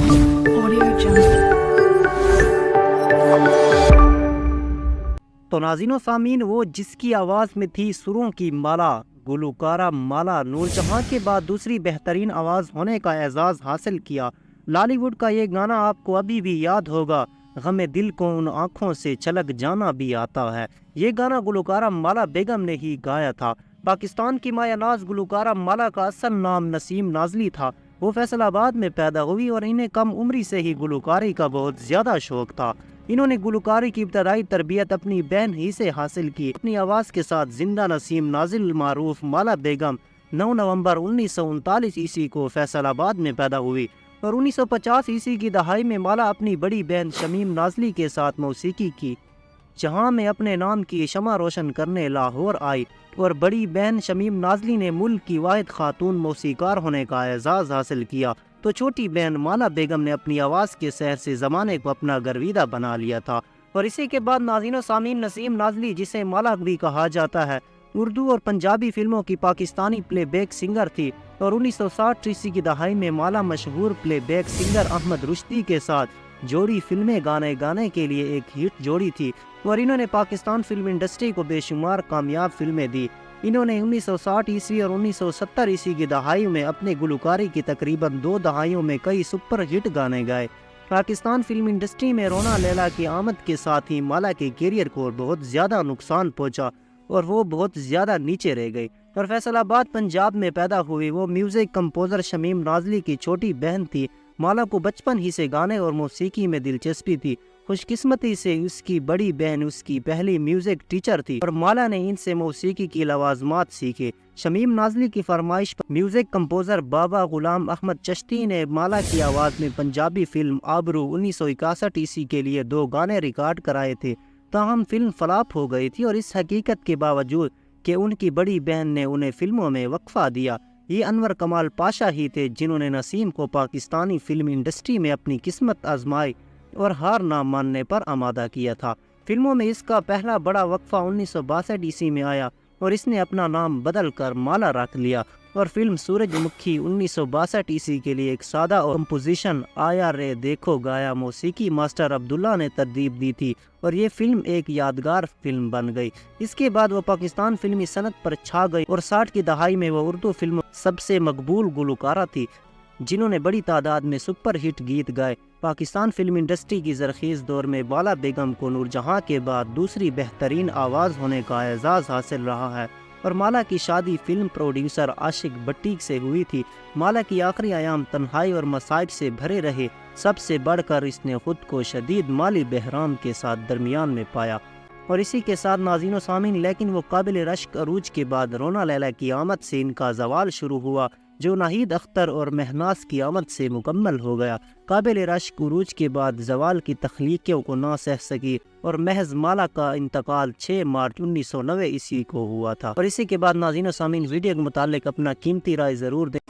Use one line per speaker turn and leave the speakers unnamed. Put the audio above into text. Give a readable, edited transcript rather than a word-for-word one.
Audio Jungle.
तो नाज़रीन सामीन, वो जिसकी आवाज़ में थी सुरों की माला, गुलकारा माला नूरजहां के बाद दूसरी बेहतरीन आवाज़ होने का एजाज़ हासिल किया। लॉलीवुड का ये गाना आपको अभी भी याद होगा, गमे दिल को उन आँखों से छलक जाना भी आता है। ये गाना गुलकारा माला बेगम ने ही गाया था। पाकिस्तान की माया नाज गुलकारा माला का असल नाम नसीम नाजली था। वो फैसलाबाद में पैदा हुई और इन्हें कम उम्री से ही गुलकारी का बहुत ज़्यादा शौक था। इन्होंने गुलकारी की इब्तदाई तरबियत अपनी बहन ही से हासिल की। अपनी आवाज़ के साथ जिंदा नसीम नाजिल मारूफ माला बेगम 9 नवंबर 1939 ईस्वी को फैसलाबाद में पैदा हुई और 1950 ईस्वी की दहाई में माला अपनी बड़ी बहन शमीम नाजली के साथ मौसीकी की, जहां में अपने नाम की शमा रोशन करने लाहौर आई और बड़ी बहन शमीम नाजली ने मुल्क की वाहिद खातून मौसीकार होने का एजाज़ हासिल किया। तो छोटी बहन माला बेगम ने अपनी आवाज़ के सहर से ज़माने को अपना गर्विदा बना लिया था। और इसी के बाद नाज़रीन सामीन, नसीम नाजली, जिसे माला भी कहा जाता है, उर्दू और पंजाबी फिल्मों की पाकिस्तानी प्लेबैक सिंगर थी और 1960 ईस्वी की दहाई में माला मशहूर प्लेबैक सिंगर अहमद रुश्दी के साथ जोड़ी फिल्में गाने के लिए एक हिट जोड़ी थी और इन्होंने पाकिस्तान फिल्म इंडस्ट्री को बेशुमार कामयाब फिल्में दी। इन्होंने 1960 ईस्वी और 1970 ईस्वी की दहाई में अपने गुलकारी की तकरीबन 2 दहाइयों में कई सुपर हिट गाने गाए। पाकिस्तान फिल्म इंडस्ट्री में रोना लैला की आमद के साथ ही माला के कैरियर को बहुत ज़्यादा नुकसान पहुंचा और वो बहुत ज़्यादा नीचे रह गई और फैसलाबाद पंजाब में पैदा हुई। वो म्यूज़िक कंपोज़र शमीम नाजली की छोटी बहन थी। माला को बचपन ही से गाने और मौसीकी में दिलचस्पी थी। खुशकिस्मती से उसकी बड़ी बहन उसकी पहली म्यूजिक टीचर थी और माला ने इनसे मौसीकी की लवाजमात सीखे। शमीम नाजली की फरमाइश पर म्यूजिक कंपोज़र बाबा गुलाम अहमद चिश्ती ने माला की आवाज़ में पंजाबी फिल्म आबरू 1961 ईस्वी के लिए 2 गाने रिकॉर्ड कराए थे। ताहम फिल्म फ्लॉप हो गई थी और इस हकीकत के बावजूद कि उनकी बड़ी बहन ने उन्हें फिल्मों में वक्फा दिया। ये अनवर कमाल पाशा ही थे जिन्होंने नसीम को पाकिस्तानी फिल्म इंडस्ट्री में अपनी किस्मत आजमाई और हार ना मानने पर आमादा किया था। फिल्मों में इसका पहला बड़ा वक्फा 1962 ईस्वी में आया और इसने अपना नाम बदल कर माला रख लिया और फिल्म सूरजमुखी 1962 ईस्वी के लिए एक सादा और कंपोजिशन आया रे देखो गाया मौसीकी मास्टर अब्दुल्ला ने तरतीब दी थी और ये फिल्म एक यादगार फिल्म बन गई। इसके बाद वो पाकिस्तान फिल्मी सनत पर छा गई और 60 की दहाई में वो उर्दू फिल्म सबसे मकबूल गुलकारा थी जिन्होंने बड़ी तादाद में सुपर हिट गीत गाए। पाकिस्तान फिल्म इंडस्ट्री की जरखेज़ दौर में माला बेगम को नूरजहां के बाद दूसरी बेहतरीन आवाज़ होने का एजाज़ हासिल रहा है और माला की शादी फिल्म प्रोड्यूसर आशिक भट्टी से हुई थी। माला की आखिरी आयाम तन्हाई और मसाइब से भरे रहे। सबसे बढ़कर इसने खुद को शदीद माली बहराम के साथ दरमियान में पाया और इसी के साथ नाज़रीन सामीन, लेकिन वो काबिल रश्क अरूज के बाद रोना लैला की आमद से इनका जवाल शुरू हुआ जो नाहिद अख्तर और महनाज की आमद से मुकम्मल हो गया। काबिल रश्क उरूज के बाद जवाल की तख्लीक़ों को ना सह सकी और महज माला का इंतकाल 6 मार्च 1990 ईस्वी को हुआ था। और इसी के बाद नाज़रीन सामीन, वीडियो के मुतालिक अपना कीमती राय ज़रूर दें।